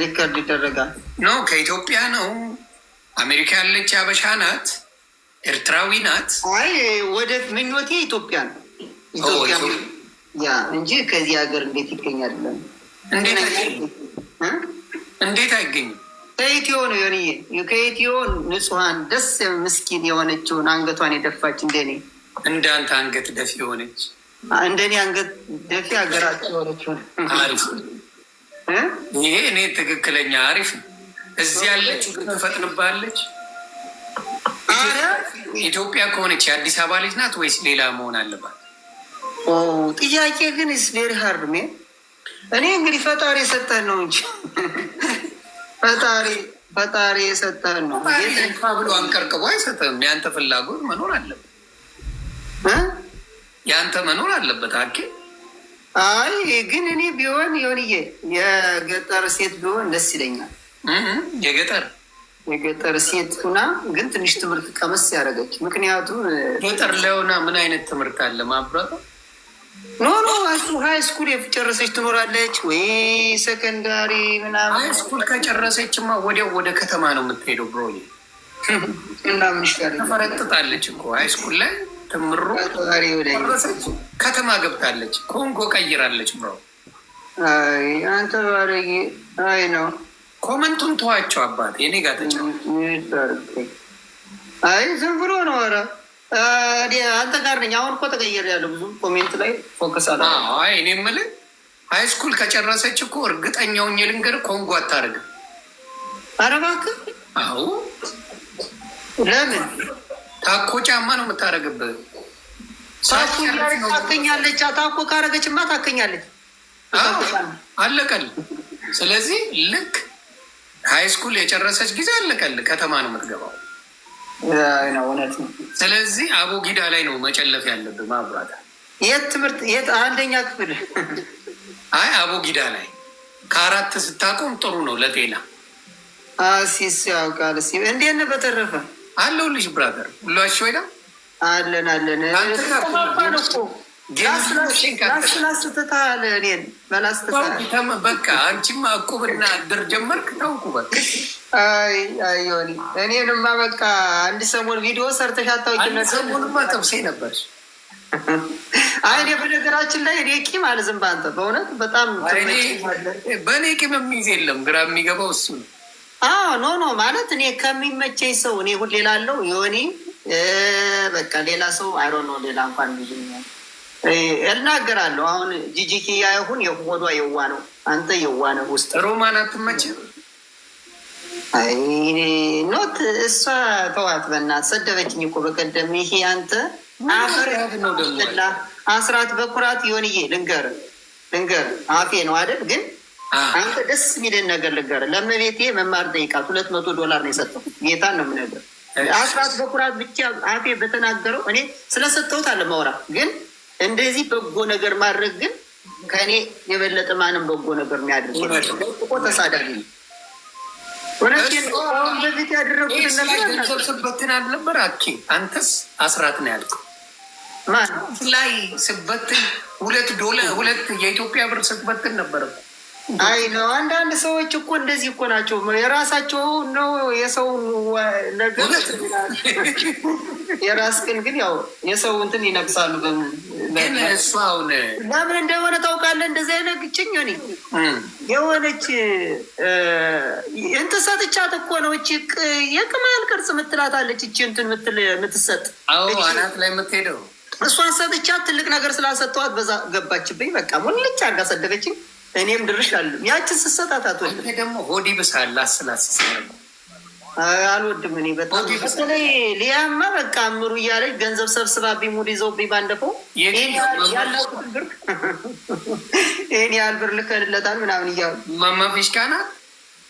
ሪከርድ ይደረጋል። ኖ ከኢትዮጵያ ነው። አሜሪካ ያለች አበሻ ናት፣ ኤርትራዊ ናት። አይ ወደ ምኞቴ ኢትዮጵያ ነው ያ እንጂ ከዚህ ሀገር እንዴት ይገኛል? እንዴት አይገኝም? ከኢትዮ ነው ሆን ከኢትዮ ንጹሐን ደስ ምስኪን የሆነችውን አንገቷን የደፋች እንደኔ እንዳንተ አንገት ደፊ የሆነች እንደኔ አንገት ደፊ ሀገራቸው የሆነችውን አሪፍ። ይሄ እኔ ትክክለኛ አሪፍ። እዚህ ያለችው ግን ትፈጥንባለች። ኢትዮጵያ ከሆነች የአዲስ አበባ ልጅ ናት ወይስ ሌላ መሆን አለባት? ጥያቄ ግን ስ ቬሪ ሃርድ ሜ እኔ እንግዲህ ፈጣሪ የሰጠህን ነው እንጂ ፈጣሪ የሰጠህን ነው ብሎ አንቀርቅቦ አይሰጥህም። የአንተ ፍላጎት መኖር አለበት፣ የአንተ መኖር አለበት። አኬ አይ ግን እኔ ቢሆን የሆንዬ የገጠር ሴት ቢሆን ደስ ይለኛል። የገጠር ሴት ሁና ግን ትንሽ ትምህርት ቀመስ ያደረገች። ምክንያቱም ገጠር ለሆና ምን አይነት ትምህርት አለ ማብራቱ? ኖ እሱ ሀይ ስኩል የጨረሰች ትኖራለች ወይ ሰከንዳሪ ምናምን። ሀይ ስኩል ከጨረሰችማ ወዲያው ወደ ከተማ ነው የምትሄደው ብሮ። እና ምን ይሻላል? ተፈረጥጣለች እኮ ሀይ ስኩል ላይ ትምሩ ከተማ ገብታለች። ኮንጎ ቀይራለች ብሮ። አይ አንተ ባለጌ። አይ ነው ኮመንቱን ተዋቸው አባት የኔ ጋር አይ ዝም ብሎ ነው። ኧረ አንተ ጋር ነኝ። አሁን እኮ ተቀየር ያለው ብዙ ኮሜንት ላይ ፎከስ አለ። አይ እኔ የምልህ ሀይ ስኩል ከጨረሰች እኮ እርግጠኛውን የልንገር ኮንጎ አታደርግም። ኧረ እባክህ። አዎ ለምን ታኮ ጫማ ነው የምታደርግብህ። ታከኛለች። ታኮ ካረገችማ ታከኛለች። አለቀል። ስለዚህ ልክ ሀይ ስኩል የጨረሰች ጊዜ አለቀል፣ ከተማ ነው የምትገባው። እውነት ነው። ስለዚህ አቦጊዳ ላይ ነው መጨለፍ ያለብህ ማብራት። የት ትምህርት የት አንደኛ ክፍል? አይ አቦጊዳ ላይ ከአራት ስታቆም ጥሩ ነው ለጤና። ሲስ ያውቃል። እንዴት ነህ? በተረፈ አለሁልሽ ብራዘር። ሁላችሁ ወይዳ አለን ላስትታል እኔን በላስትታል። በቃ አንቺማ እቁብና እድር ጀመርክ። ታውቁ በቃ አይ እኔንማ በቃ አንድ ሰሞን ቪዲዮ ሰርተሽ አታውቂም? ሰሞኑማ ጥብሴ ነበርሽ። አይ እኔ በነገራችን ላይ እኔ ቂም አልዝም በአንተ በእውነት በጣም በእኔ ቂም የሚይዝ የለም። ግራ የሚገባው እሱ ነው። ኖ ማለት እኔ ከሚመቸኝ ሰው እኔ ሁሌ ላለው የሆኔ በቃ ሌላ ሰው አይሮ ነው ሌላ እንኳን ብዙ እናገራለሁ። አሁን ጂጂኪያ ይሁን የሆዷ የዋ ነው። አንተ የዋ ነው ውስጥ ሮማን አትመችም? አይ ኖት እሷ ተዋት በእናትህ። ሰደበችኝ እኮ በቀደም። ይሄ አንተ አስራት በኩራት ይሆንዬ ልንገር አፌ ነው አይደል? ግን አንተ ደስ የሚልን ነገር ልንገር። ለመቤቴ መማር ጠይቃት $200 ነው የሰጠው። ጌታን ነው የምነግርህ። አስራት በኩራት ብቻ አፌ በተናገረው እኔ ስለሰጠሁት አለ ማውራ። ግን እንደዚህ በጎ ነገር ማድረግ ግን ከእኔ የበለጠ ማንም በጎ ነገር የሚያደርግ እኮ ተሳዳቢ ነው። በፊት ያደረጉት ገንዘብ ስበትን አልነበር? አንተስ አስራት ነው ያልከው ማን ላይ ስበትን $2 የኢትዮጵያ ብር ስትበትን ነበረ። አይ ነው አንዳንድ ሰዎች እኮ እንደዚህ እኮ ናቸው። የራሳቸው ነው የሰው ነገር የራስ ግን ያው የሰው እንትን ይነግሳሉ። ግን እሱ አሁን ለምን እንደሆነ ታውቃለህ? እንደዚህ አይነት ግጭኝ ሆኔ የሆነች እንትን ሰጥቻት እኮ ነው። እቺ የቅማል ቅርጽ ምትላታለች። እቺ እንትን ምትሰጥ አናት ላይ የምትሄደው እሷን ሰጥቻት ትልቅ ነገር ስላሰጠዋት በዛ ገባችብኝ። በቃ ሙልጭ አርጋ ሰደበችኝ። እኔም ድርሽ አለ ያችን ስሰጣታት ወደ ደግሞ ሆዲ ብሳል ላስላስ አልወድም። እኔ በጣም በተለይ ሊያማ በቃ አምሩ እያለች ገንዘብ ሰብስባብኝ ሙድ ይዘውብኝ ባለፈው ያለቁት ብር ይህን ያህል ብር ልከልለታል ምናምን እያሉ ማማ ፊሽካ ናት።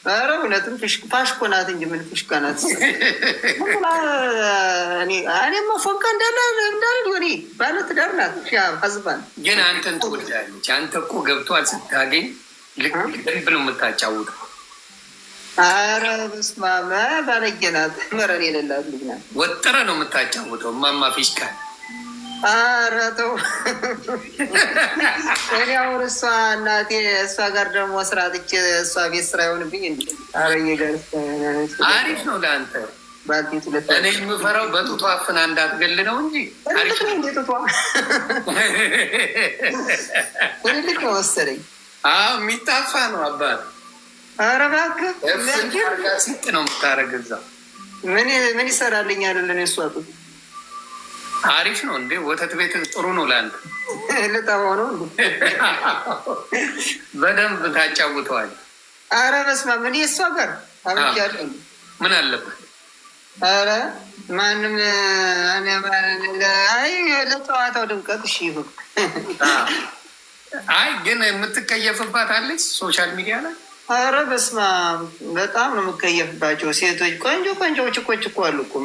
ኧረ እውነትም ፋሽኮ ናት እንጂ ምን ፊሽካ ናት? እኔማ ፎንቃ እንዳለ ሆኔ ባለትዳር ናት። ህዝባን ግን አንተን ትወዳለች። አንተ እኮ ገብቷል ስታገኝ ልክ ደንብ ነው የምታጫውተው። ኧረ በስመ አብ ባለጌ ናት። መረን የሌላት ልጅ ናት። ወጥረ ነው የምታጫውተው ማማ ፊሽካ። ኧረ ተው። እኔ አሁን እሷ እናቴ እሷ ጋር ደግሞ ስራ ጥቼ እሷ ቤት ስራ ይሆንብኝ እንዲ አረየ ጋር አሪፍ ነው ለአንተ። እኔ የምፈራው በጡቷ አፍና እንዳትገል ነው እንጂ ጡቷ ትልልቅ ነው መሰለኝ። የሚጣፋ ነው አባት። ኧረ እባክህ ሲጥ ነው የምታረግ እዛ። ምን ይሰራልኛል? እሷ ጡት አሪፍ ነው እንዴ? ወተት ቤት ጥሩ ነው ለአንተ። ልጠባው ነው በደንብ ታጫውተዋል። ኧረ በስመ አብ። እኔ እሷ ጋር አብጃለሁ። ምን አለበት? ኧረ ማንም ለጨዋታው ድምቀት እሺ ይሁን። አይ ግን የምትከየፍባት አለች ሶሻል ሚዲያ ላይ። ኧረ በስመ አብ በጣም ነው የምከየፍባቸው ሴቶች። ቆንጆ ቆንጆ ችኮች አሉ እኮ።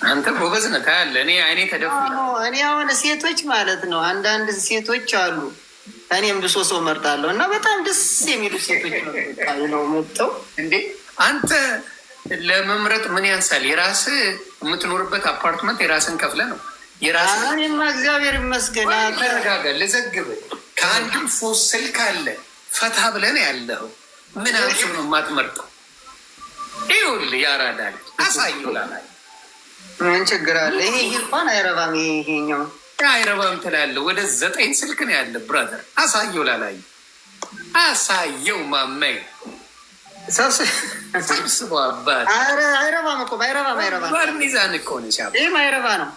አንተ ጎበዝ ነህ ታያለህ። እኔ አይኔ ተደፍኗል። እኔ አሁን ሴቶች ማለት ነው አንዳንድ ሴቶች አሉ እኔም ብሶ ሰው መርጣለሁ እና በጣም ደስ የሚሉ ሴቶች ነው መጥተው። እንዴ አንተ ለመምረጥ ምን ያንሳል? የራስህ የምትኖርበት አፓርትመንት የራስን ከፍለ ነው የራስህ። እኔማ እግዚአብሔር ይመስገን። ተረጋጋ። ልዘግብ ከአንድም ሶስት ስልክ አለ ፈታ ብለን ያለው ምን አንሱ ነው የማትመርጠው? ይኸውልህ ያራዳል አሳየው ላላይ ምን ችግር አለ? ይሄ እንኳን አይረባም። ይሄኛው አይረባም ትላለህ። ወደ 9 ስልክ ነው ያለ ብራዘር። አሳየው ላላይ አሳየው ማመይ ሰብስበው አባት። አይረባም እኮ አይረባም። ሚዛን እኮ ነሽ። ይህ ማይረባ ነው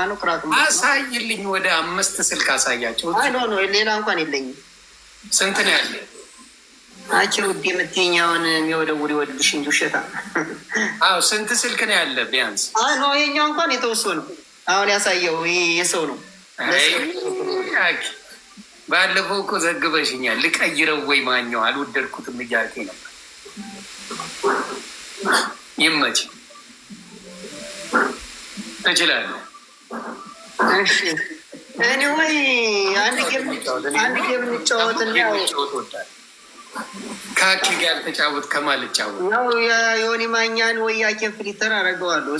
ነው። ኩራት አሳይልኝ። ወደ 5 ስልክ አሳያቸው። ሌላ እንኳን የለኝም። ስንት ነው ያለ? አቸው ውድ የምትኛውን የሚወደውር ይወድልሽ እንጂ ውሸታ። ስንት ስልክ ነው ያለ? ቢያንስ የኛው እንኳን የተወሰኑ ነው። አሁን ያሳየው ይህ የሰው ነው። ባለፈው እኮ ዘግበሽኛል። ልቀይረው ወይ ማኛው አልወደድኩትም እያልኬ ነበር። ይመች ትችላለህ። እኔ ወይ አንድ ጌም እንጫወትና ከአኪ ጋር ተጫወት። ከማን ልጫወት? ያው የሆነ ማኛን ወይ ያኬን ፍሊተር አደርገዋለሁ።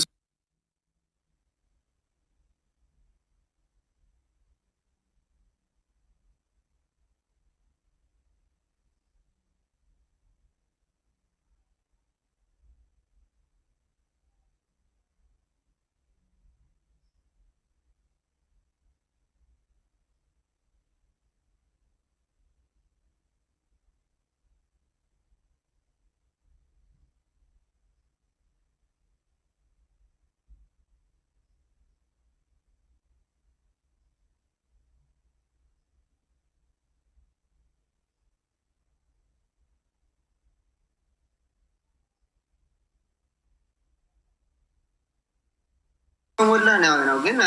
ሞላ ነው ግን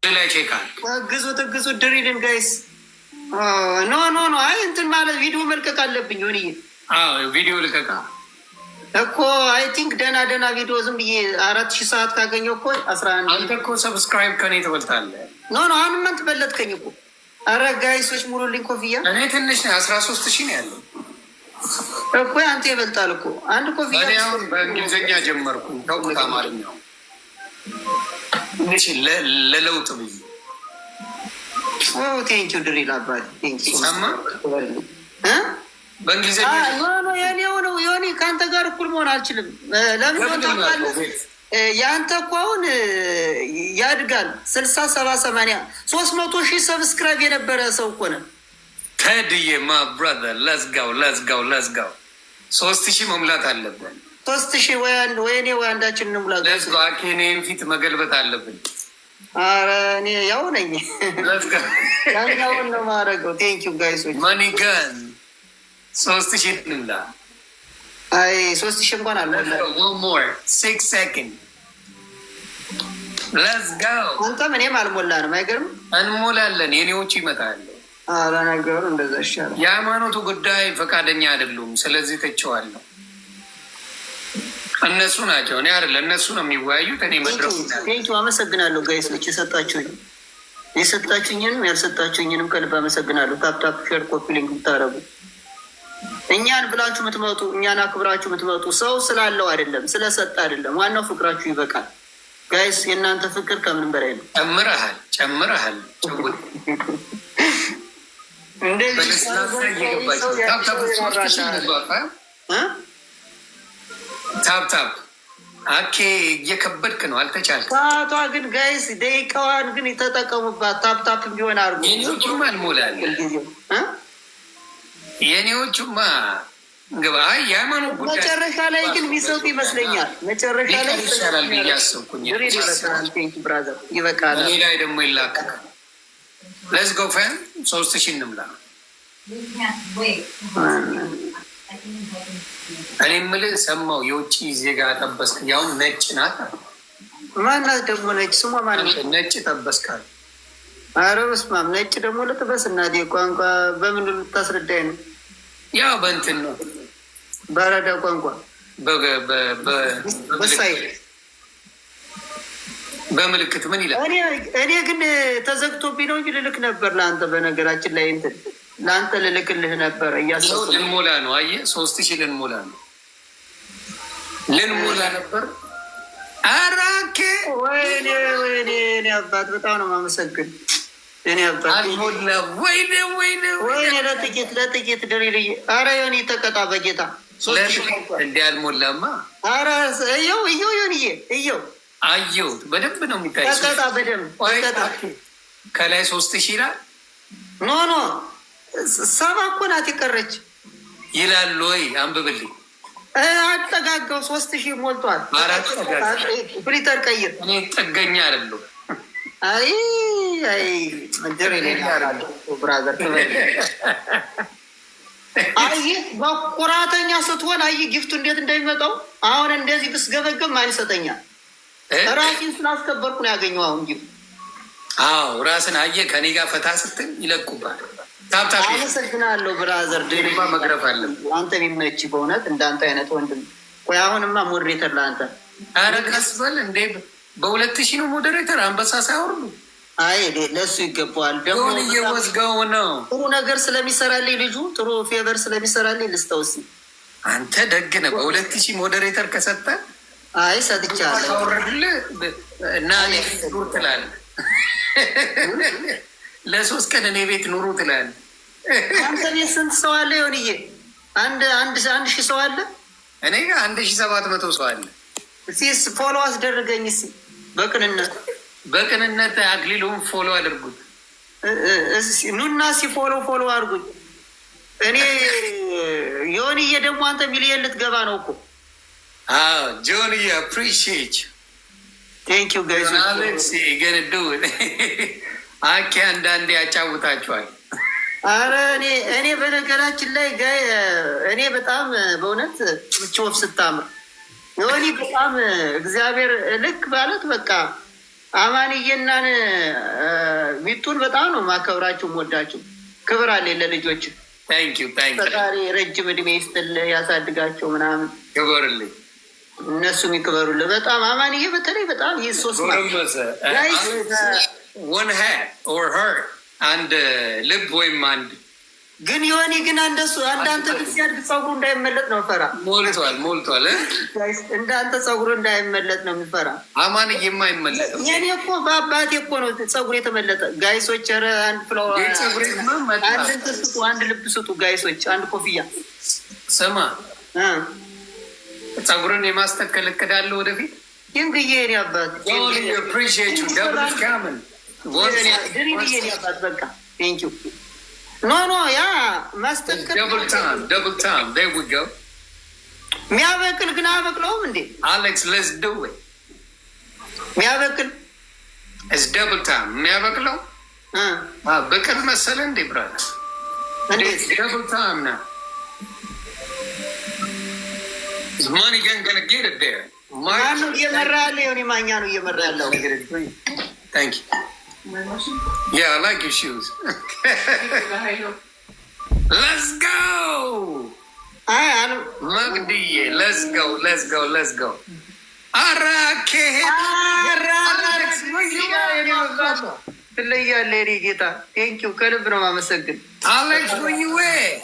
ላይ ቼካል ትግዙ ድሪልን ጋይስ ኖ አይ እንትን ማለት ቪዲዮ መልቀቅ አለብኝ። ሆን ቪዲዮ ልቀቃ እኮ አይ ቲንክ ደህና ቪዲዮ ዝም ብዬ 4000 ሰዓት ካገኘው እኮ 11 አንተ እኮ ሰብስክራይብ ከኔ ትበልጣለህ። አሁን ምን ትበለጥከኝ እኮ። አረ ጋይሶች ሙሉልኝ ኮፍያ። እኔ ትንሽ 13,000 ነው ያለው እኮ አንተ ይበልጣል እኮ አንድ ኮፍያ። እኔ አሁን በእንግሊዝኛ ጀመርኩ ተውኩት አማርኛው ለለውጥ ብዬ ቴንኪው ድሪል አባቴ ቴንኪው። በእንግሊዝኛ የኔው ነው የሆነ ከአንተ ጋር እኩል መሆን አልችልም። ለምን ታውቃለህ? የአንተ እኮ አሁን ያድጋል 60-70-80-300 ሰብስክራይብ የነበረ ሰው እኮ ነው። ተድዬ ማ ብራዘር ለዝጋው 3000 መሙላት አለብን። 3000 ወይ እኔ ወይ አንዳችን እንሙላ። ለዝጋው አኬኔን ፊት መገልበጥ አለብን። ኧረ እኔ ያው ነኝ ያኛውን ነው ማድረገው። ቴንኪው ጋይሶች ማኒጋን 3000 እንሙላ። አይ 3000 እንኳን አልሞላ። one more 6 seconds let's go። አንተም እኔም አልሞላንም። አይገርም? እንሞላለን። የኔዎቹ ይመጣሉ። ኧረ ነገሩ እንደዛ ይሻላል። የሃይማኖቱ ጉዳይ ፈቃደኛ አይደሉም። ስለዚህ ተቸዋለሁ። እነሱ ናቸው እኔ አይደለ። እነሱ ነው የሚወያዩት። እኔ መድረኩ ቴንኪው አመሰግናለሁ ጋይሶች የሰጣችሁኝንም ያልሰጣችሁኝንም ከልብ አመሰግናለሁ። ታፕታፕ ሼር ኮፒ ሊንክ ብታረጉ እኛን ብላችሁ የምትመጡ እኛን አክብራችሁ የምትመጡ ሰው ስላለው አይደለም ስለሰጠ አይደለም። ዋናው ፍቅራችሁ ይበቃል ጋይስ። የእናንተ ፍቅር ከምንም በላይ ነው። ጨምረሃል ታፕታፕ አኬ እየከበድክ ነው። አልተቻልክም። ሰዓቷ ግን ጋይስ ደቂቃዋን ግን የተጠቀሙባት። ታፕታፕ ቢሆን አርጉ። የኔዎቹማ አልሞላለ የኔዎቹማ ግባ። የሃይማኖት ጉዳይ መጨረሻ ላይ ግን የሚሰጡ ይመስለኛል። መጨረሻ ላይ ይሻላል ብዬ አሰብኩኝ። ብራዘር ይበቃል። እኔ ላይ ደግሞ ይላከካል። ለስ ጎ ፈን 3000 እንምላ። እኔ የምልህ ሰማሁ የውጭ ዜጋ ጠበስክ። ያሁን ነጭ ናት። ማናት ደግሞ ነጭ? ስሟ ማናት? ነጭ ጠበስካል። ኧረ በስመ አብ ነጭ ደግሞ ልጥበስ? እናቴ ቋንቋ በምን ልታስረዳኝ ነው? ያው በእንትን ነው በአራዳ ቋንቋ በሳይ በምልክት ምን ይላል? እኔ ግን ተዘግቶብኝ ነው እንጂ ልልክ ነበር ለአንተ። በነገራችን ላይ እንትን ለአንተ ልልክልህ ነበረ እያሰብኩ ልንሞላ ነው። አየህ 3000 ልንሞላ ነበር። አራኬ ወይኔ እኔ አባት በጣም ነው የማመሰግን። እኔ አባት አልሞላ ወይኔ ለጥቂት ድሪልዬ። ኧረ ዮኒ ተቀጣ በጌታ 3000 እንዲ አልሞላማ። ኧረ እየው ዮኒዬ እየው አየሁት። በደንብ ነው የሚታይ። ተቀጣ በደንብ ተቀጣ። ከላይ 3000 ይላል። ኖ 7 እኮ ናት የቀረች ይላል ወይ? አንብብልኝ። አጠጋጋው 3000 ሞልቷል። ፍሊተር ቀይር። እኔ ጥገኛ አይደለሁ። አይ ብራዘር አይ በኩራተኛ ስትሆን አይ ጊፍቱ እንዴት እንደሚመጣው አሁን እንደዚህ ብስገበገብ ማን ይሰጠኛል? ራሴን ስላስከበርኩ ነው ያገኘው። አሁን ጊፍቱ ራስን አየህ ከኔ ጋር ፈታ ስትል ይለቁባል። አመሰግናለሁ ብራዘር። ድንባ መግረፍ አለም አንተ ቢመች በእውነት እንዳንተ አይነት ወንድም። ቆይ አሁንማ ሞዴሬተር ለአንተ። ኧረ ቀስ በል እንዴ! በ2000 ነው ሞዴሬተር። አንበሳ ሳይወርዱ አይ ለእሱ ይገባዋል። ደግሞ እየወዝገው ነው ጥሩ ነገር ስለሚሰራልኝ ልጁ ጥሩ ፌቨር ስለሚሰራልኝ ልስጠውስ። አንተ ደግ ነህ። በ2000 ሞዴሬተር ከሰጠ አይ ሰጥቻለሁ። ካወረድልህ እና እኔ ኑር ትላለህ። ለ3 ቀን እኔ ቤት ኑሩ ትላለህ። አንተ ቤት ስንት ሰው አለ ዮኒዬ? አንድ 1000 ሰው አለ። እኔ ጋር 1700 ሰው አለ። ሲስ ፎሎ አስደርገኝ እስኪ በቅንነት አክሊሉን ፎሎ አድርጉት። ኑና ሲ ፎሎ አድርጉኝ። እኔ ዮኒዬ ደግሞ አንተ ሚሊየን ልትገባ ነው እኮ። ጆንዬ አፕሪሺየት ቴንክ ዩ ጋይስ። አሌክስ ገንዱ አኬ አንዳንዴ ያጫውታችኋል። አረ እኔ በነገራችን ላይ እኔ በጣም በእውነት ምቾፍ ስታምር ዮኒ በጣም እግዚአብሔር ልክ ማለት በቃ አማንዬናን ሚጡን በጣም ነው ማከብራችሁ፣ ወዳችሁ። ክብር አለ ለልጆች። ፈጣሪ ረጅም እድሜ ይስጥል ያሳድጋቸው ምናምን። ክበርልኝ፣ እነሱም ይክበሩልህ። በጣም አማንዬ በተለይ በጣም ይህ 3 አንድ ልብ ወይም አንድ ግን የሆነ ግን እንደሱ አንዳንተ ሲያድግ ጸጉሩ እንዳይመለጥ ነው ፈራ። ሞልቷል። እንዳንተ ጸጉሩ እንዳይመለጥ ነው የሚፈራ። አማን የማይመለጥ የኔ እኮ በአባቴ እኮ ነው ጸጉሩ የተመለጠ። ጋይሶች ኧረ አንድ ፍላወር አንድ ልብ ስጡ ጋይሶች፣ አንድ ኮፍያ ስማ። ጸጉርን የማስተከል እቅዳለሁ ወደፊት። ግን ብዬ እኔ አባት ድሪብዬ እኔ አባት በቃ ቴንኪው። ኖ ያ ማስተከል የሚያበቅል ግን አበቅለውም እንዴ አሌክስ ለስ ዱ የሚያበቅል ደብል ታይም የሚያበቅለው በቅል መሰለ እንዴ ብራዘር? ደብል ታይም ና money gonna get it there. ማነው እየመራ ያለ? የሆነ ማኛ ነው እየመራ ያለው። Thank you. Yeah, I like your shoes. Let's go. Magdiye, let's go. Arake. ትለያለህ የእኔ ጌታ። ቴንኪው ከልብ ነው የማመሰግን። Alex, where you at?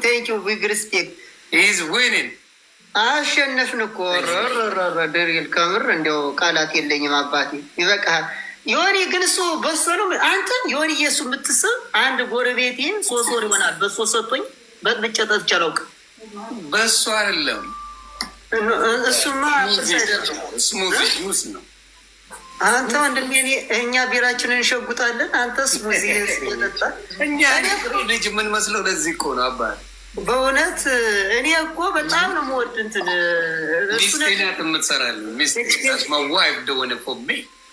ቴንኪው ቢግ ሪስፔክት። He's winning. አሸነፍን እኮ ድሪል። ከምር እንዲያው ቃላት የለኝም አባቴ። ይበቃል። የሆነ ግን እሱ በሶ ነው። አንተ የሆነ እየሱ የምትስብ አንድ ጎረቤቴ 3 ወር ይሆናል በሶ ሰጥቶኝ በጥብጬ ጠጥቼ አላውቅም። በሶ አይደለም እሱማ ስሙዚ ጁስ ነው። አንተ ወንድሜ እኛ ቢራችንን እንሸጉጣለን። አንተ ስሙዚ ይጠጣል። እኛ ልጅ ምን መስለው ለዚህ እኮ ነው አባቴ። በእውነት እኔ እኮ በጣም ነው የምወድ እንትን ሚስቴናት የምትሰራለን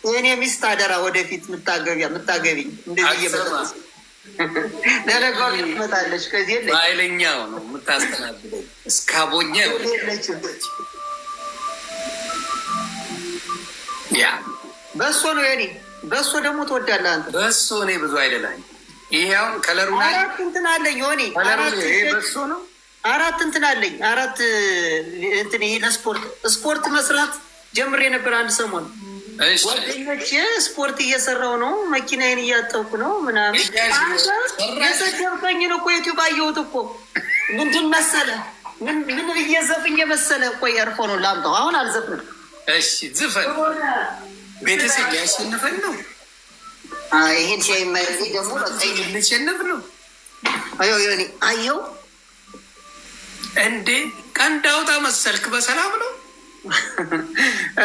የእኔ ሚስት አደራ ወደፊት የምታገቢኝ እንደዚህ ለነገሩ ትመጣለች። ከዚህ የለች ኃይለኛው ነው የምታስተናግደኝ እስካቦኛ የለችም። ያ በሶ ነው የኔ በሶ ደግሞ ትወዳለህ አንተ። በሶ እኔ ብዙ አይደላኝ። ይሄውን ከለሩ ላይ 4 እንትን አለኝ ሆኔ በሶ ነው 4 እንትን አለኝ 4 እንትን ይሄ ስፖርት መስራት ጀምሬ ነበር አንድ ሰሞን። ጓደኞቼ ስፖርት እየሰራው ነው፣ መኪናዬን እያጠብኩ ነው ምናምን። የሰደብከኝን እኮ ዩቲዩብ አየሁት እኮ። ምንድን መሰለህ ምን ብዬ ዘፍኝ መሰለህ? ቆይ ኤርፎኑን ላምጣው። አሁን አልዘፍንም። እሺ ዝፈን። ቤተሰብ ሊያሸንፈን ነው። ይሄን ሲያይማይ ደግሞ ልሸነፍ ነው። አየው እንዴ ቀንድ አውጣ መሰልክ። በሰላም ነው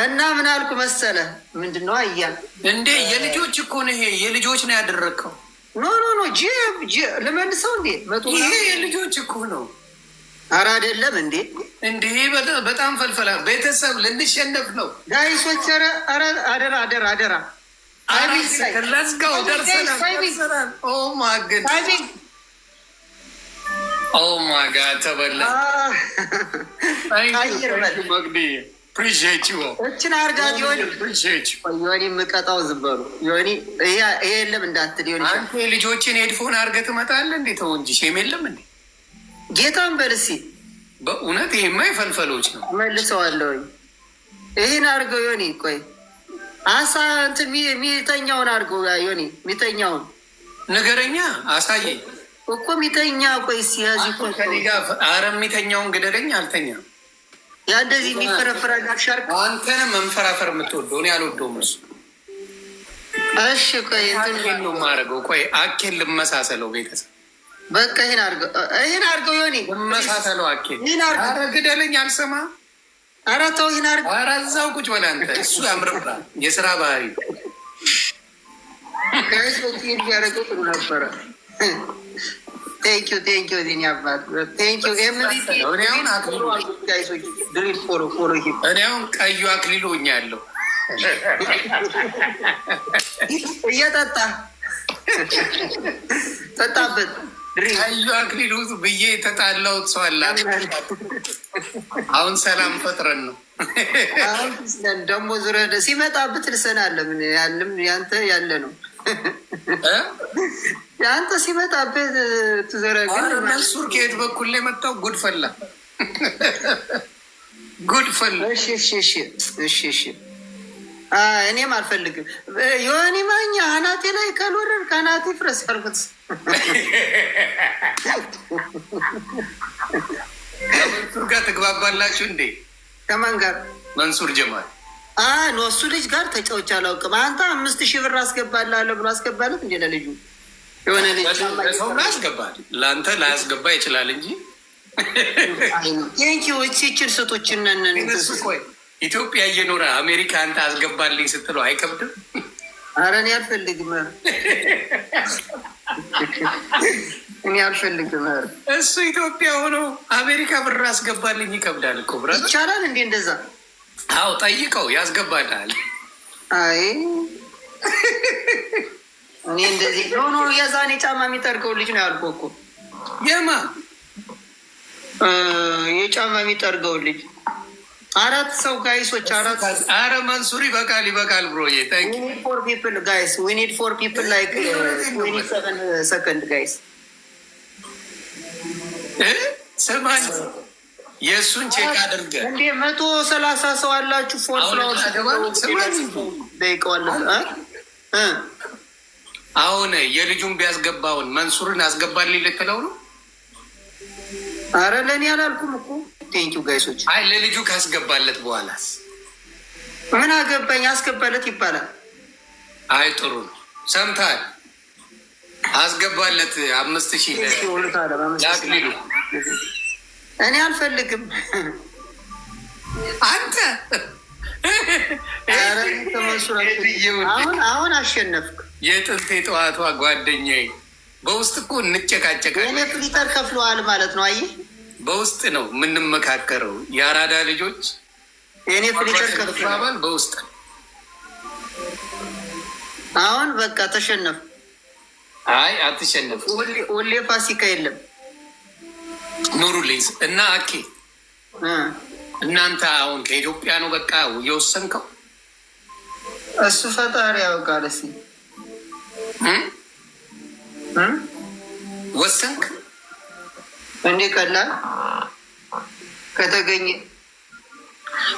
እና ምን አልኩ መሰለ? ምንድነው አያ እንዴ የልጆች እኮ ነው። ይሄ የልጆች ነው ያደረግከው። ኖ ልመልሰው እንዴ? ይሄ የልጆች እኮ ነው። ኧረ አይደለም እንዴ እንዴ በጣም ፈልፈላ። ቤተሰብ ልንሸነፍ ነው ጋይሶች። ኧረ አደራ ለዝጋው ደርሰናል። ኦ ማይ ጋድ ተበላ። እችን አርጋት ዮኒ የምቀጣው ዝም በሉ ዮኒ። ይሄ የለም እንዳትል ዮኒ። አንተ ልጆችን ሄድፎን አርገህ ትመጣለህ እንዴ? ተው እንጂ ሼም የለም እንዴ? ጌታን በልሲ በእውነት ይሄማ የፈልፈሎች ነው። መልሰዋለሁኝ። ይህን አርገው ዮኒ። ቆይ አሳ እንትን ሚተኛውን አርገው ዮኒ። ሚተኛውን ንገረኛ፣ አሳየኝ እኮ ሚተኛ። ቆይ ሲያዚ እኮ አረ ሚተኛውን ግደለኝ። አልተኛም። ያ እንደዚህ የሚፈረፈራ ሻርክ። አንተንም መንፈራፈር የምትወደው እኔ አልወደውም እሱ። እሺ ቆይ እንትን ነው የማደርገው። ቆይ አኬን ልመሳሰለው ቤተሰብ። በቃ ይሄን አርገው ዮኒ። ልመሳሰለው አኬን። አረ ግደለኝ። አልሰማ። አረ ተው ይሄን አርገው። አረ እዛው ቁጭ በል አንተ። እሱ ያምርብሃል። የስራ ባህሪ ከዚህ ያደረገው ጥሩ ነበረ። ቴንኪው ዚኒ አባት ቴንኪው። እኔ አሁን ቀዩ አክሊሉ ሆኛለሁ። እየጠጣ ጠጣበት። ቀዩ አክሊሉ ብዬ የተጣላሁት ሰው አላት። አሁን ሰላም ፈጥረን ነው ደግሞ ዙረ ሲመጣብት ልሰናለ። ምን ያንም ያንተ ያለ ነው የአንተ ሲመጣበት ትዘረግ። መንሱር ከየት በኩል ላይ መጣው? ጉድፈላ ጉድፈላ። እሺ እኔም አልፈልግም። የሆነ ማኛ አናቴ ላይ ካልወረድ ከአናቴ ፍረስ ያልኩት። ከመንሱር ጋር ትግባባላችሁ እንዴ? ከማን ጋር? መንሱር ጀማል። ኖ እሱ ልጅ ጋር ተጫውቼ አላውቅም። አንተ 5,000 ብር አስገባላለሁ ብሎ አስገባለት እንዴ ለልጁ? የሆነ ልጅ ሰው ያስገባል፣ ለአንተ ላያስገባ ይችላል እንጂ ቴንኪዎች ይችን ስቶችነን ኢትዮጵያ እየኖረ አሜሪካ አንተ አስገባልኝ ስትለው አይከብድም? ኧረ እኔ አልፈልግም፣ እኔ አልፈልግም። እሱ ኢትዮጵያ ሆኖ አሜሪካ ብር አስገባልኝ ይከብዳል እኮ ብረ ይቻላል እንዴ እንደዛ? አዎ ጠይቀው ያስገባልሃል። አይ እኔ እንደዚህ ሆኖ የዛኔ ጫማ የሚጠርገው ልጅ ነው ያልኩህ እኮ። የማ የጫማ የሚጠርገው ልጅ 4 ሰው ጋይሶች 4። አረ መንሱር ይበቃል ይበቃል ብሮ ፎር ፒፕል ጋይስ ዊ ኒድ 4 ፒፕል ላይክ 27 ሰከንድ ጋይስ። ስማኝ የእሱን ቼክ አድርገህ እንዴ 130 ሰው አላችሁ። ፎር ፍላወር ደቂቀዋለ። አሁን የልጁን ቢያስገባውን መንሱርን አስገባልኝ ልትለው ነው? አረ ለእኔ አላልኩም እኮ። ቴንኪው ጋይሶች። አይ ለልጁ ካስገባለት በኋላስ ምን አገባኝ? አስገባለት ይባላል። አይ ጥሩ ነው። ሰምተሃል? አስገባለት 5,000 ለአክሊሉ። እኔ አልፈልግም። አንተ አሁን አሸነፍክ። የጥንት የጠዋቷ ጓደኛዬ በውስጥ እኮ እንጨቃጨቃለን። እኔ ፍሊተር ከፍለዋል ማለት ነው። አየህ በውስጥ ነው የምንመካከረው። የአራዳ ልጆች የኔ ፍሊተር ከፍለዋል በውስጥ። አሁን በቃ ተሸነፍ። አይ አትሸነፍ። ሁሌ ፋሲካ የለም። ኑሩልኝ እና አኬ እናንተ አሁን ከኢትዮጵያ ነው በቃ የወሰንከው? እሱ ፈጣሪ ያውቃል። እስኪ ወሰንክ እንዴ? ቀላል ከተገኘ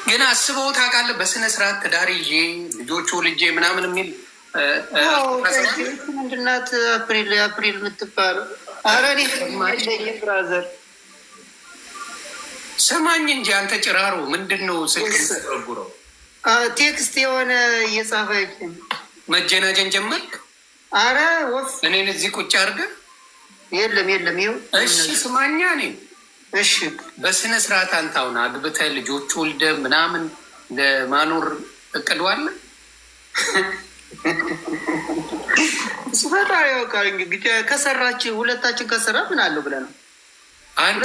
ግን አስበው ታውቃለህ? በስነ ስርዓት ትዳር ይዤ ልጆቹ ልጄ ምናምን የሚል ምንድናት? አፕሪል የምትባለው። አረ እኔ ብራዘር ስማኝ እንጂ አንተ ጭራሮ ምንድን ነው ስልክ ተጉረው ቴክስት የሆነ እየጻፈች መጀናጀን ጀመርክ? አረ ወፍ እኔን እዚህ ቁጭ አድርገህ የለም ይኸው። እሺ ስማኛ እኔ እሺ በስነ ስርዓት አንተ አሁን አግብተህ ልጆቹ ወልደህ ምናምን ለማኖር እቅዷለ? ፈጣሪ ያውቃል። እንግዲህ ከሰራችን ሁለታችን ከሰራ ምን አለው ብለህ ነው። አንተ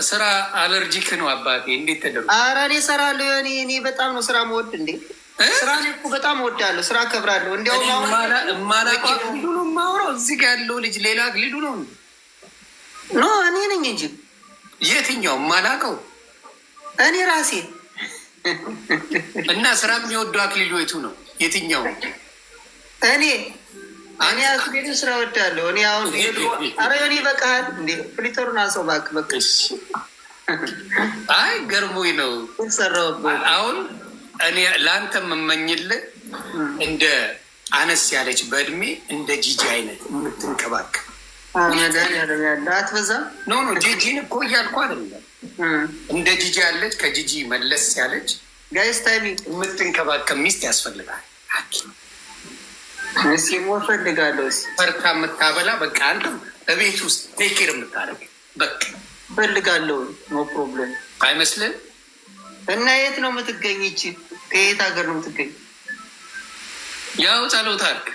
ስራ አለርጂክ ነው አባቴ። እንዴት ተደርጎ? ኧረ እኔ እሰራለሁ። እኔ በጣም ነው ስራ መወድ እንዴ። ስራ እኮ በጣም እወዳለሁ። ስራ ከብራለሁ። እንዲያውም ግሊሉ ነው የማወራው። እዚህ ጋ ያለው ልጅ ሌላ ግሊሉ ነው ኖ እኔ ነኝ እንጂ። የትኛው ማላውቀው? እኔ ራሴ እና ስራ የሚወደው አክሊሉ የቱ ነው? የትኛው? እኔ አክሊሉ ስራ እወዳለሁ። እኔ አሁን ኧረ እኔ በቃል እንዴ ፍሊተሩን አንሰው እባክህ በቃ። አይ ገርሞኝ ነው ሰራሁበት። አሁን እኔ ለአንተ የምመኝልህ እንደ አነስ ያለች በእድሜ እንደ ጂጂ አይነት የምትንከባከብ አትበዛም? ኖ ጂጂን እኮ እያልኩ አይደለም። እንደ ጂጂ ያለች ከጂጂ መለስ ያለች ጋይስ ታይሚንግ የምትንከባከብ ሚስት ያስፈልጋል። ፈልጋለሁ ፈርታ የምታበላ በቃ አንተም በቤት ውስጥ ቴኬር የምታደርግ በቃ ፈልጋለሁ። ኖ ፕሮብለም አይመስልም? እና የት ነው የምትገኝ? ይቺ ከየት ሀገር ነው የምትገኝ? ያው ጸሎት አድርግ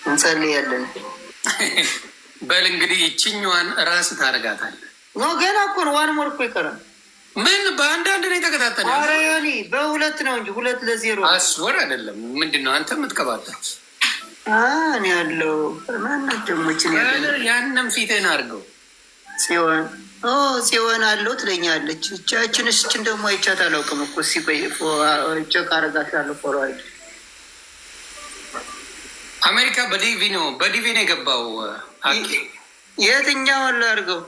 እንጸልያለን። በል እንግዲህ ይችኛዋን ራስ ታደርጋታለህ። ኖ ገና እኮ ነው። ዋን ሞር እኮ ይቀራል። ምን በአንዳንድ ነው የተከታተለ? ኧረ ዮኒ በ2 ነው እንጂ 2-0 አስወር አይደለም። ምንድን ነው አንተ የምትቀባጠሩት? እኔ ያለው ማናት ደሞችን ያንም ፊትህን አድርገው ጽዮን አለው ትለኛለች። እቻችን እስችን ደግሞ አይቻት አላውቅም እኮ ሲቆይ ጨቅ አረጋሻለሁ። ፎርዋርድ አሜሪካ በዲቪ ነው የገባው። የትኛውን ላድርገው?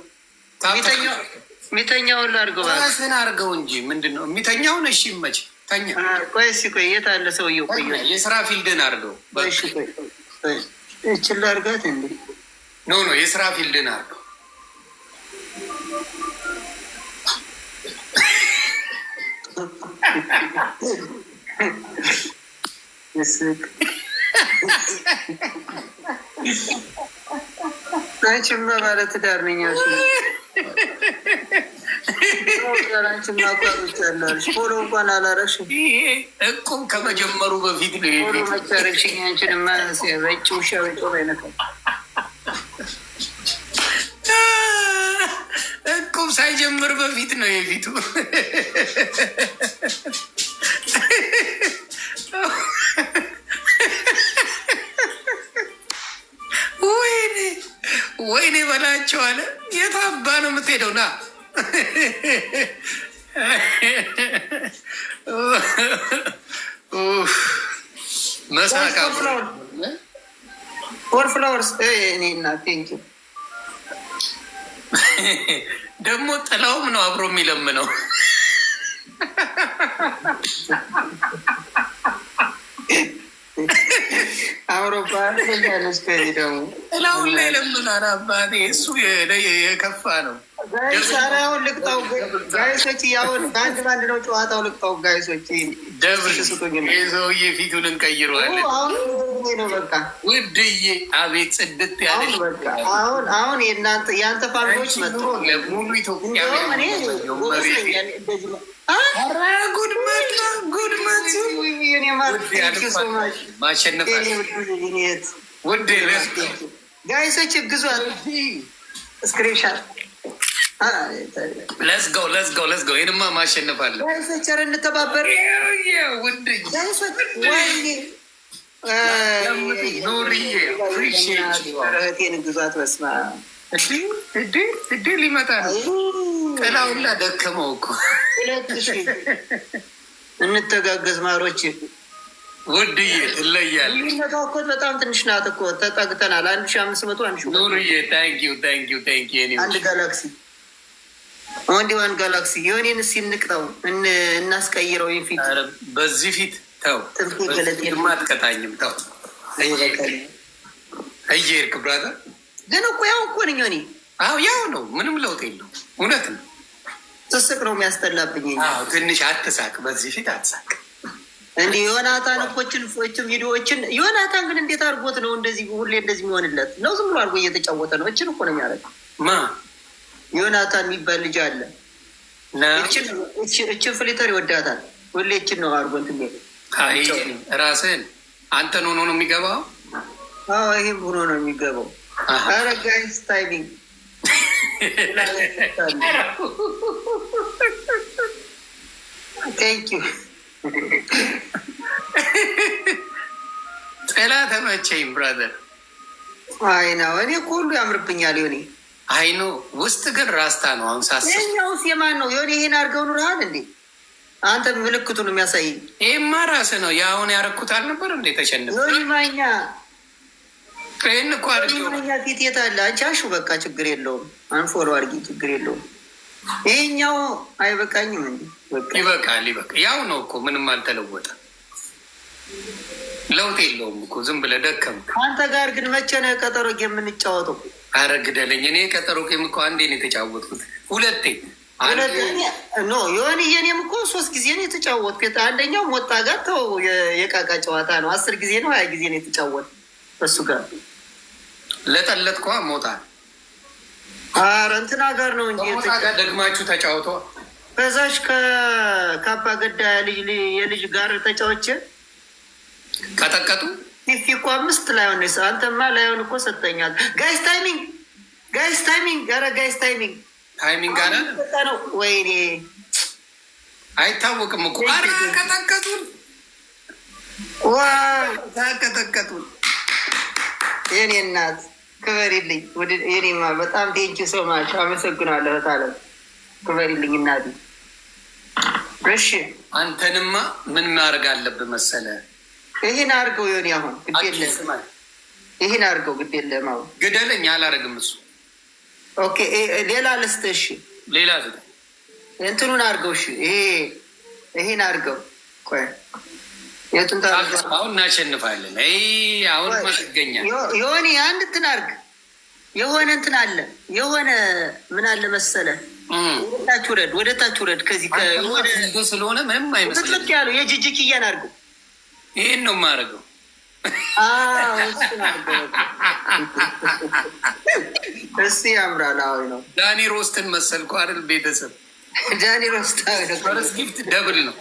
የሚተኛውን ላድርገው? ራስህን አድርገው እንጂ ምንድን ነው የሚተኛውን? እሺ መች ተኛ። ቆይ እስኪ ቆይ፣ የት አለ ሰውዬው? ቆይ የስራ ፊልድን አድርገው። እችል አድርጋት እንዴ? ኖ የስራ ፊልድን አድርገው። አንቺማ ባለትዳር ነኝ አልሽኝ። አንቺማ አቋርጫለሁ። ፎሎ እንኳን አላረግሽም። እቁብ ከመጀመሩ በፊት ነው ፎሎ መቻረግሽኝ። አንቺንማ በጭ ውሻ በጮ አይነካም። እቁብ ሳይጀምር በፊት ነው የፊቱ። ወይኔ በላቸው አለ። የት አባ ነው የምትሄደው? ና መሳቃ ፎር ፍላወርስ ደግሞ ጥላውም ነው አብሮ የሚለምነው። አውሮፓ ያለች ከዚህ ደግሞ ጥላውን ላይ ለምናል። አባቴ እሱ የከፋ ነው። ጋይሳራውን ልቅጣው ጋይሶች፣ ያሁን በአንድ ባንድ ነው ጨዋታው። ልቅጣው ጋይሶች፣ ደብር ሰውዬ ፊቱን እንቀይረዋለን። ነው በቃ ውድዬ፣ አቤት ጽድት ያለ አሁን የአንተ ፋሚሊዎች መጡ። ሙሉ ኢትዮጵያ ጋይሶች ግዟት። ስክሪንሻት ለዝገው ይህንማ ማሸነፋለን። ጋይሶች ኧረ እንተባበር። እህቴን ግዟት። በስመ አብ እዴ ሊመጣ ነው። ጥላውላ ደከመው እኮ። 2000 እንተጋገዝ ማሮች። ውድዬ ትለያለህ። ልዩነቷ እኮ በጣም ትንሽ ናት እኮ። ተጠግተናል። 1500 ኑርዬ ታንኪዩ። አንድ ጋላክሲ ዋን ጋላክሲ የሆኔን ሲንቅጠው እናስቀይረው። ፊት በዚህ ፊት ተው ማጥቀታኝም ተው እየሄድክ ብራዘር። ግን እኮ ያው እኮ ነኝ እኔ። አዎ ያው ነው፣ ምንም ለውጥ የለው። እውነት ነው። ትስቅ ነው የሚያስጠላብኝ። ትንሽ አትሳቅ፣ በዚህ ፊት አትሳቅ። እንዲህ ዮናታን እኮችን ቪዲዮዎችን ዮናታን ግን እንዴት አድርጎት ነው እንደዚህ ሁሌ እንደዚህ የሚሆንለት? ነው ዝም ብሎ አድርጎ እየተጫወተ ነው። እችን እኮ ነው የሚያደርገው። ማ ዮናታን የሚባል ልጅ አለ። እችን ፍሊተር ይወዳታል። ሁሌ እችን ነው አድርጎ እንትን ራስህን አንተን ሆኖ ነው የሚገባው። ይህም ሆኖ ነው የሚገባው። ኧረ ጋይስ ታይሚንግ ቴንኪው። ጥላ ተመቸኝ ብራዘር። አይ ነው እኔ እኮ ሁሉ ያምርብኛል። ሆኔ አይኖ ውስጥ ግን ራስታ ነው። አሁን ሳስብ ይኸኛውስ የማን ነው? የሆነ ይሄን አድርገው ኑረሃል እንዴ አንተ? ምልክቱን የሚያሳይ ይህማ ራስህ ነው። የአሁን ያረኩት አልነበር እንዴ? ተሸንፍ ማኛ ይህን እኮ ማኛ ፊት የት አለ? አንቺ አሹ በቃ ችግር የለውም። አንፎሎ አድርጊ ችግር የለውም። ይሄኛው አይበቃኝም እንዴ? ይበቃል። ያው ነው እኮ ምንም አልተለወጠም። ለውጥ የለውም እኮ ዝም ብለህ ደከምክ። አንተ ጋር ግን መቼ ነው ቀጠሮ የምንጫወተው? አረ ግደለኝ። እኔ ቀጠሮ እኮ አንዴ ነው የተጫወትኩት። ሁለቴ ኖ የሆነ የኔም እኮ 3 ጊዜ ነው የተጫወትኩት። አንደኛው ሞጣ ጋር ተው የቃቃ ጨዋታ ነው። 10 ጊዜ ነው 20 ጊዜ ነው የተጫወት እሱ ጋር ለጠለጥኳ ሞጣ። አረ እንትና ጋር ነው እንጂ ጋር ደግማችሁ ተጫውተዋል። ከዛች ከካፓ ገዳ የልጅ ጋር ተጫወቼ ቀጠቀጡ። ፊፊ እኮ 5 ላይሆን አንተማ ላይሆን እኮ ሰጠኛል። ጋይስ ታይሚንግ ኧረ ጋይስ ታይሚንግ አለ ነው። ወይኔ አይታወቅም እኮ። ኧረ ቀጠቀጡን፣ ቀጠቀጡን። የኔ እናት ክበሪልኝ። የኔማ በጣም ቴንኪው ሶ ማች አመሰግናለሁ። ታለ ክበሪልኝ እናቴ። እሺ አንተንማ ምን ማድረግ አለብህ መሰለህ? ይህን አድርገው የሆነ አሁን ግድ የለም። ይህን አድርገው ግድ የለም። አሁን ግደለኝ አላደርግም እሱ። ኦኬ ሌላ ልስጥ። እሺ ሌላ እንትኑን አድርገው። እሺ ይሄን አድርገው። ቆይ የቱን አሁን እናሸንፋለን። አሁን ማስገኛ የሆነ አንድ እንትን አድርግ። የሆነ እንትን አለ የሆነ ምን አለ መሰለ ወደ ታች ውረድ። ከዚህ ስለሆነ ምንም አይመስልም ያለው የጅጅክያን አድርገው። ይህን ነው የማደርገው። እስቲ ያምራል። አዎ ነው። ዳኒ ሮስትን መሰልኩ አይደል? ቤተሰብ ዳኒ ሮስት ፈረስ ጊፍት ደብል ነው።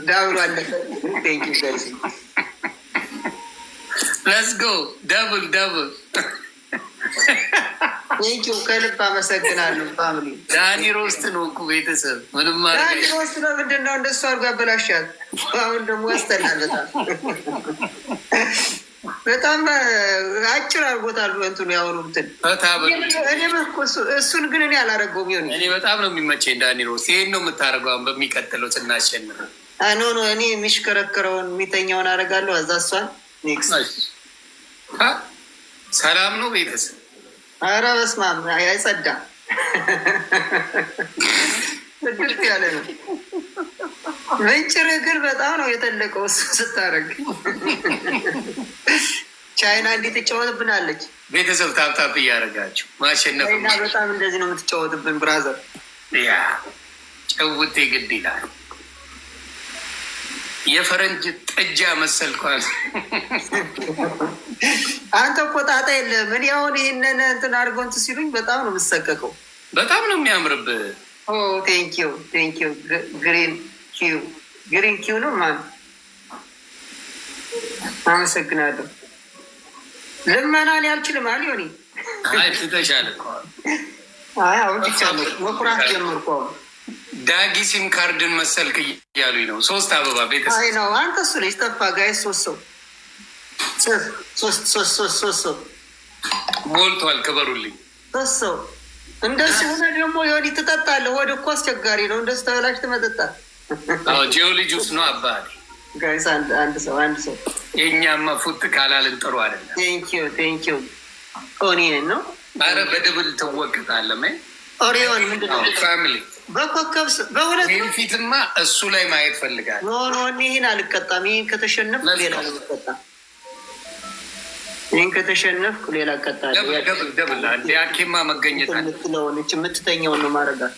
ዳብሉ አለፈ። ሌትስ ጎ ደብል ደብል። ቴንኪው ከልብ አመሰግናለሁ። ፋሚሊ ዳኒ ሮስት ነው እኮ ቤተሰብ። ምንም ዳኒ ሮስት ነው። ምንድን ነው እንደሱ አድርጎ ያበላሻል። አሁን ደግሞ ያስተላለታል። በጣም አጭር አድርጎታል። እንትኑ ያሁኑ እንትን እሱን ግን እኔ አላደረገውም። ይሆን እኔ በጣም ነው የሚመቸኝ ዳኒ ሮስት። ይሄን ነው የምታደርገው አሁን በሚቀጥለው ስናሸንፍ። ኖ እኔ የሚሽከረከረውን የሚተኛውን አደርጋለሁ። እዛ እሷን ሰላም ነው ቤተሰብ። ኧረ በስመ አብ አይጸዳ ስድርት ያለ ነው። ምንጭር ግን በጣም ነው የተለቀው። እሱ ስታደርግ ቻይና እንዲህ ትጫወትብናለች። ቤተሰብ ታፕታፕ እያደረጋችሁ ማሸነፍ በጣም እንደዚህ ነው የምትጫወትብን ብራዘር። ያ ጨውቴ ግድ ይላል። የፈረንጅ ጠጃ መሰልኳል። አንተ እኮ ጣጣ የለም። እኔ አሁን ይህንን እንትን አድርገው እንትን ሲሉኝ በጣም ነው የምሰቀቀው። በጣም ነው የሚያምርብህ። ቴንኪው ግሪን ኪው ነው ማለት አመሰግናለሁ። ልመናን ያልችልም አልሆኒ ትተሻል። አሁን ትቻለሁ መኩራት ጀመርኩ። ዳጊ ሲም ካርድን መሰልክ እያሉኝ ነው። 3 አበባ ቤተሰብ ነው። አንተ እሱ ልጅ ጠፋ ጋይ 3 ሰው ሞልቷል። ክበሩልኝ። 3 ሰው እንደሱ ሆነ ደግሞ የሆነ ትጠጣለህ። ወደ እኮ አስቸጋሪ ነው። እንደሱ ተበላሽ ትመጠጣል። ጂኦሎጂ ውስጥ ነው አባቴ ጋይስ። አንድ ሰው የእኛማ ፉት ካላልን ጥሩ አይደለም። ቴንኪው ኦኒየን ነው። አረ በደብል ትወቅጣለህ። ኦሪዮን ምንድን ነው ፋሚሊ በኮከብ በሁለት ፊትማ እሱ ላይ ማየት ፈልጋል። ኖ ይህን አልቀጣም። ይህን ከተሸነፍኩ ሌላ ልቀጣ። ይህን ከተሸነፍኩ ሌላ እቀጣለሁ። ደብል ያኬማ መገኘት ምትለሆነች የምትተኛውን ነው ማድረጋል።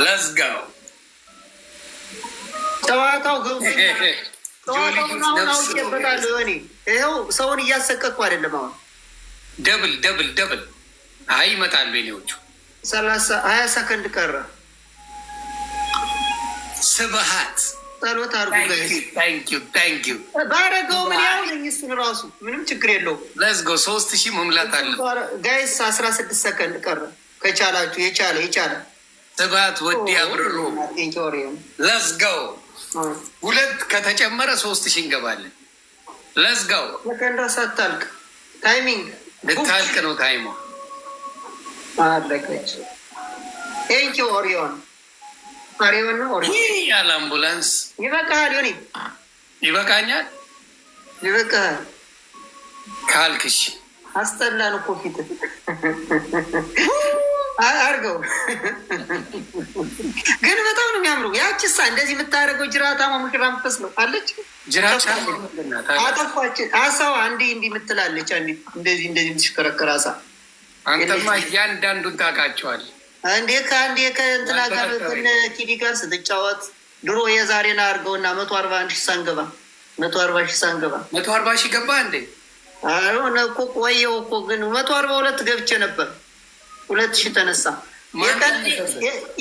ለዝጋው ጨዋታው ጨዋታውናውቄበታለሁ። ሆኔ ይኸው ሰውን እያሰቀቅኩ አይደለም። አሁን ደብል አይ ይመጣሉ ኔዎቹ 20 ሰከንድ ቀረ። ስብሀት ጸሎት አድርጉ። ታንኪዩ ባረገው ምን ያሁን እሱን ራሱ ምንም ችግር የለውም። ለዝጎ 3000 መሙላት አለ ጋይስ። 16 ሰከንድ ቀረ። ከቻላችሁ የቻለ ስብሀት ወዲ አብርሩ። ለዝጋው 2 ከተጨመረ 3000 እንገባለን። ለዝጋው ሰከንዷ ሳታልቅ ታይሚንግ ልታልቅ ነው ታይሞ አለቀች። ቴንኪው ኦሪዮን ነው። ያለ አምቡላንስ ይበቃሃል። ሆኒ ይበቃኛል። ይበቃሃል ካልክሽ አስጠላን እኮ ፊት አርገው። ግን በጣም ነው የሚያምሩ። ያችሳ እንደዚህ የምታደርገው ጅራታማ ሙሽራ ምትፈስ ነው አለች። ጅራታ አጠፋችን። አሳዋ እንዲህ የምትላለች እንደዚህ የምትሽከረከር አሳ። አንተማ እያንዳንዱን ታውቃቸዋል። እንዴ ከእንትና ጋር ኪዲ ጋር ስትጫወት ድሮ የዛሬን አድርገውና 141 ሺህ ሳንገባ 140 ሺህ ገባ እንዴ? አሁን እኮ ቆየው እኮ ግን 142 ገብቼ ነበር። 2000 ተነሳ።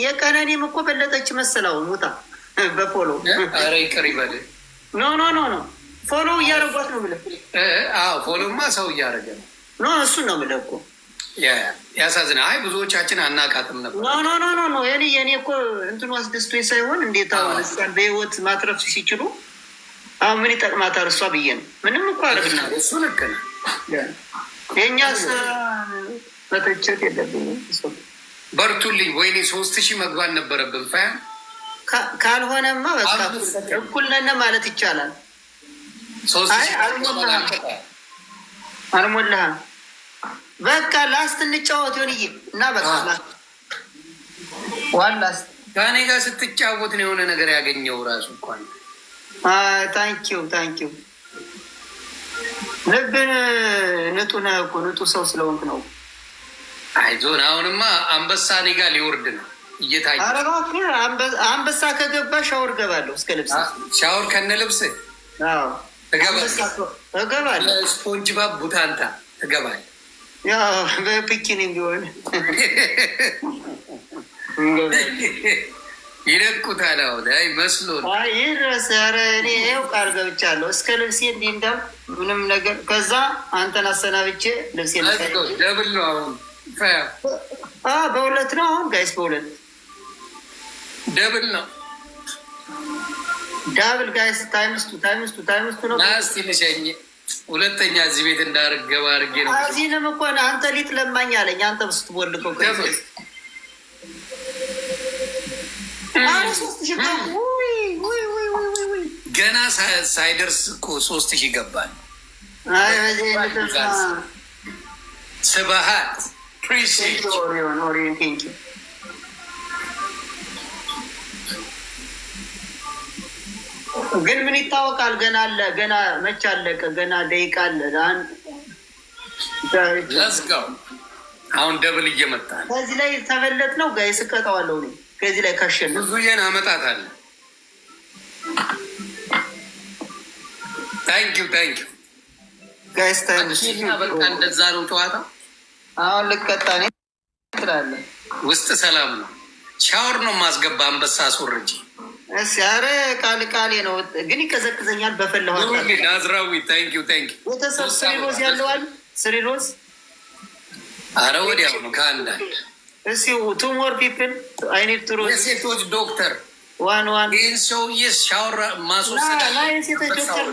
የቀነኒም እኮ በለጠች መሰላው ሙታ በፎሎ። ኧረ ይቅር ይበል። ኖ ፎሎ እያደረጓት ነው ብለህ። ፎሎማ ሰው እያደረገ ነው። እሱን ነው ብለህ እኮ ያሳዝና። አይ ብዙዎቻችን አናቃትም ነበር። ኖ የኔ እኮ እንትኑ አስደስቶኝ ሳይሆን እንዴት አሁን እሷን በህይወት ማትረፍ ሲችሉ አሁን ምን ይጠቅማታል እሷ ብዬ ነው። ምንም እኮ አረግና እሱ ልክ ነው። የእኛስ መተቸት የለብኝም። በርቱልኝ። ወይኔ 3000 መግባት ነበረብን። ካልሆነማ በቃ እኩል ነን ማለት ይቻላል። አልሞላህም። በቃ ላስት እንጫወት ሆንዬ እና በቃ ዋላስት ከእኔ ጋር ስትጫወት ነው የሆነ ነገር ያገኘው ራሱ እንኳን። ታንኪዩ ልብን ንጡ ነህ እኮ ንጡ ሰው ስለሆንክ ነው። አይዞን። አሁንማ አንበሳ እኔ ጋር ሊወርድ ነው እየታየ። ኧረ እባክህ አንበሳ ከገባ ሻወር እገባለሁ። እስከ ልብስ ሻወር ከነ ልብስ እገባለሁ። ስፖንጅ ባብ ቡታንታ እገባለሁ። ያው በፒኪኒ ቢሆን ይለቁታል። አሁን አይ መስሎ ይድረስ። ኧረ እኔ ይኸው ቃል ገብቻለሁ እስከ ልብሴ እንዲህ እንዳል ምንም ነገር ከዛ አንተን አሰናብቼ ልብሴ ደብል ነው አሁን በሁለት ነው አሁን ጋይስ በሁለት ደብል ነው ዳብል ጋይስ ታይምስቱ ነው። ናስቲ ልሸኝ ሁለተኛ እዚህ ቤት እንዳርገባ አርጌ ነው። እዚህንም እኮ አንተ ሊጥ ለማኝ አለኝ። አንተ ስትቦልቀው ገና ሳይደርስ እኮ 3000 ገባል። ስብሀት ግን ምን ይታወቃል? ገና አለ። ገና መች አለቀ? ገና ደቂቃ አለ። ለዝጋው አሁን ደብል እየመጣ ነው። ከዚህ ላይ ተበለጥ ነው ጋይስ እቀጣዋለሁ እኔ ከዚህ ላይ ካሸነፍ ብዙዬን አመጣታለሁ። ታንኪዩ ጋይስ በቃ እንደዛ ነው ጨዋታ። አሁን ልቀጣ እኔ ትላለህ። ውስጥ ሰላም ነው። ሻወር ነው ማስገባ አንበሳ አስወርጂ። ኧረ ቃሌ ነው ግን ይቀዘቅዘኛል። በፈለኋት ናዝራዊ ታንኪዩ ቤተሰብ ስሪሮዝ ያለዋል ስሪሮዝ። አረ ወዲያው ነው ከአንዳንድ ቱ ሞር ፒፕል አይ ኒድ ቱ ሮዝ የሴቶች ዶክተር ዋን ይህን ሰውዬ ሻወር ማስወሰድ የሴቶች ዶክተር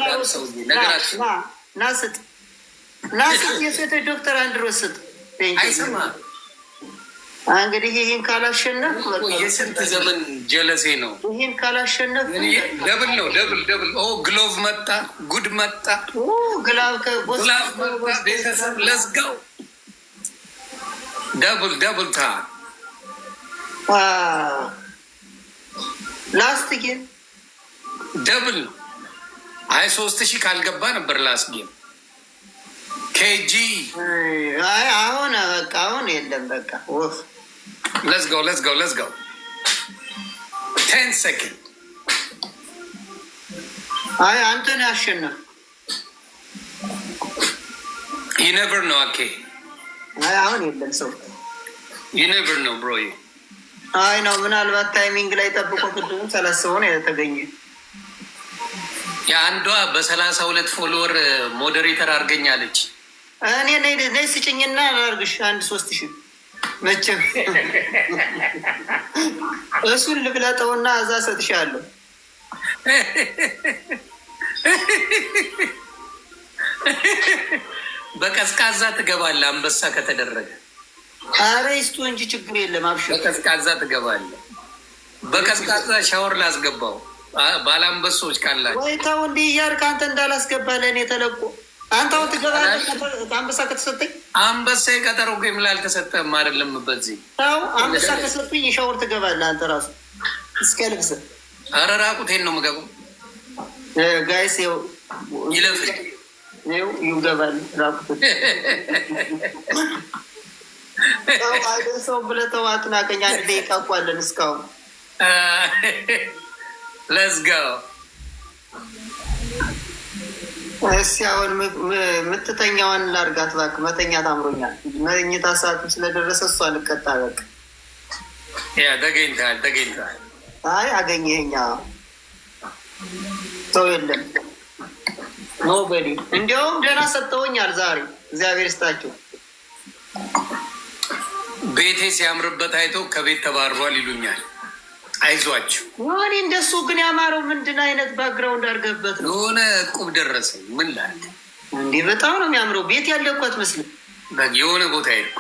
ናስጥ የሴቶች ዶክተር አንድ ሮዝ ስጥ። አይሰማ እንግዲህ ይህን ካላሸነፍ የስንት ዘመን ጀለሴ ነው። ይህን ካላሸነፍ ደብል ነው ደብል ግሎቭ መጣ፣ ጉድ መጣ፣ ግላብ ቤተሰብ ለዝጋው ደብል ታ ላስት ጌም ደብል ነው። አይ 3000 ካልገባ ነበር ላስት ጌም ኬጂ። አይ አሁን በቃ አሁን የለም በቃ ወፍ let's go 10 seconds። አይ አንተን ያሸነፍ you never know okay። አይ አሁን የለም ሰው you never know bro። አይ ነው ምናልባት ታይሚንግ ላይ ጠብቆ ቅድም 30 ነው የተገኘ። የአንዷ በ32 ፎሎወር ሞዴሬተር አድርገኛለች። እኔ ነይ ስጭኝና አድርግሽ 3000 መቼም እሱን ልብለጠውና እዛ ሰጥሻለሁ። በቀዝቃዛ ትገባለህ አንበሳ ከተደረገ። ኧረ ይስጡ እንጂ ችግር የለም አብሽር። በቀዝቃዛ ትገባለህ። በቀዝቃዛ ሻወር ላስገባው ባለአንበሶች ካላቸው ወይ ተው እንዲህ እያልክ አንተ እንዳላስገባ ለእኔ ተለቆ አንተ አሁን ትገባለህ። አንበሳ ከተሰጠኝ አንበሳ የቀጠሮ ጌም ላይ አልተሰጠህም አይደለም። በዚህ ተው አንበሳ ከሰጡኝ የሻወር ትገባለህ አንተ ራሱ እስከ ልብስ። ኧረ ራቁቴን ነው የምገባው ጋይስ። ይለፍ ይገባል ራቁት ሰው ብለህ ተው አትናቀኝ። አንድ ደቂቃ እኮ አለን እስካሁን። let's go። እስኪ አሁን የምትተኛዋን ላድርጋት እባክህ። መተኛት አምሮኛል። መኝታ ሰዓቱ ስለደረሰ እሷ ልቀጣ በቃ። ተገኝተሃል። አይ አገኘኸኝ። ሰው የለም ኖበዲ። እንዲያውም ደህና ሰጥተውኛል ዛሬ እግዚአብሔር ይስጣቸው። ቤቴ ሲያምርበት አይቶ ከቤት ተባሯል ይሉኛል። አይዟችሁ። እኔ እንደሱ ግን ያማረው ምንድን አይነት ባክግራውንድ አድርገህበት ነው? የሆነ እቁብ ደረሰኝ። ምን ላድርግ እንዲህ በጣም ነው የሚያምረው። ቤት ያለ እኮ አትመስልም። የሆነ ቦታ ሄድኩ።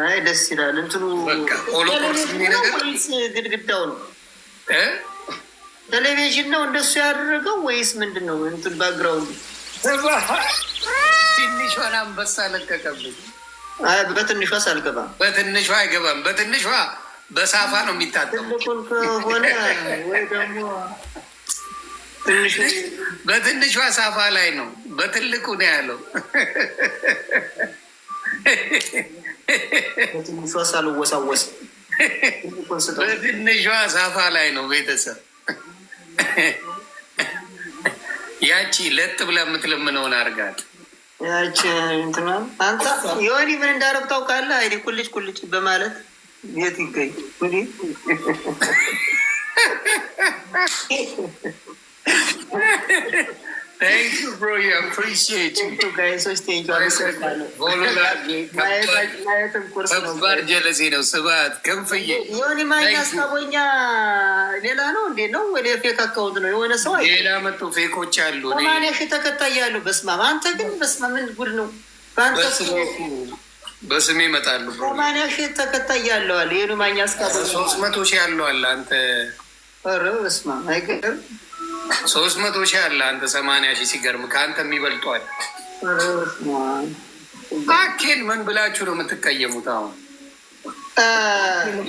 አይ ደስ ይላል። እንትኑ ግድግዳው ነው ቴሌቪዥን ነው እንደሱ ያደረገው ወይስ ምንድን ነው? እንትን ባክግራውንድ ትንሿን አንበሳ ለቀቀብኝ። በትንሿ ሳልገባ በትንሿ አይገባም። በትንሿ በሳፋ ነው የሚታጠቡ። ትልቁን ከሆነ ወይ ደግሞ በትንሿ ሳፋ ላይ ነው፣ በትልቁ ነው ያለው። በትንሿ ሳልወሳወስ በትንሿ ሳፋ ላይ ነው ቤተሰብ። ያቺ ለጥ ብላ የምትለምነውን አድርጋት። ያቺ እንትና አንተ የሆኒ ምን እንዳረግ ታውቃለህ? አይዲ ቁልጭ ቁልጭ በማለት የት ይገኝ እንዲህ Thank you, bro. I appreciate you. ከባድ ጀለሴ ነው ስባት ክንፍዬ። የሆነ ማኛ አስታቦኛ ሌላ ነው እንዴ? ነው ወደ ፌክ አካውንት ነው የሆነ ሰው ሌላ መጡ ፌኮች አሉ። ማንያ ሺ ተከታይ ያሉ። በስማም አንተ ግን በስማም ምን ጉድ ነው? በስሜ ይመጣሉ። ማንያ ሺ ተከታይ ያለዋል። የሆነ ማኛ አስታቦኛ 300 ሺህ ያለዋል። አንተ ኧረ በስማም አይገርም። 300 ሺህ አለ። አንተ 80 ሺህ ሲገርም ከአንተ የሚበልጧል። አኬን ምን ብላችሁ ነው የምትቀየሙት? አሁን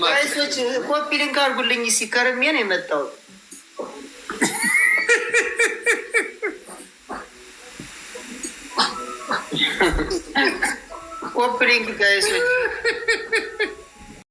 ጋይሶች ኮፒ ሊንክ አድርጉልኝ። ሲከርሜ ነው የመጣሁት። ኮፒ ሊንክ ጋይሶች